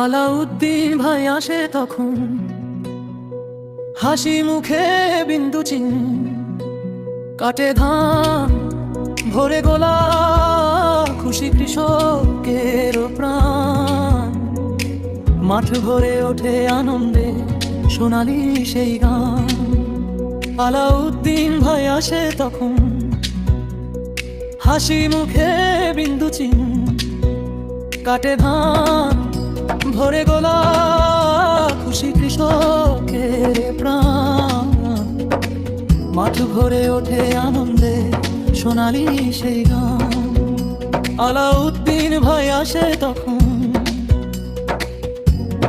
আলাউদ্দিন ভাই আসে তখন, হাসি মুখে বিন্দু চিহ্ন, কাটে ধান ভরে গোলা, খুশি কৃষকের প্রাণ। মাঠ ভরে ওঠে আনন্দে সোনালি সেই গান। আলাউদ্দিন ভাই আসে তখন, হাসি মুখে বিন্দু চিহ্ন, কাটে ধান ভরে গোলা, খুশি কৃষকের প্রাণ। মাঠ ভরে ওঠে আনন্দে সোনালি সেই গান। আলাউদ্দিন ভাই আসে তখন,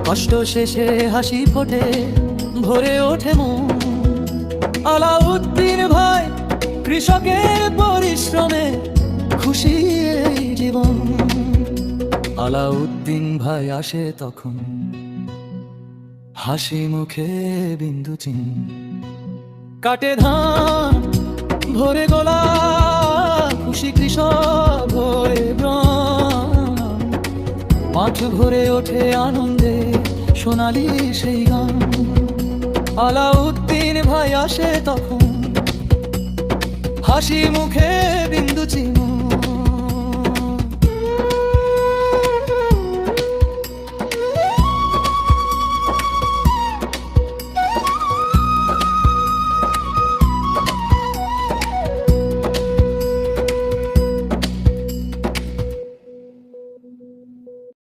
কষ্ট শেষে হাসি ফোটে ভরে ওঠে মন। আলাউদ্দিন ভাই কৃষকের পরিশ্রমে খুশি এই জীবন। আলাউদ্দিন ভাই আসে তখন, হাসি মুখে বিন্দু চিহ্ন, কাটে ধান ভরে গোলা, খুশি কৃষক ভরে প্রাণ। মাঠ ভরে ওঠে আনন্দে সোনালি সেই গান। আলাউদ্দিন ভাই আসে তখন, হাসি মুখে বিন্দু চিহ্ন,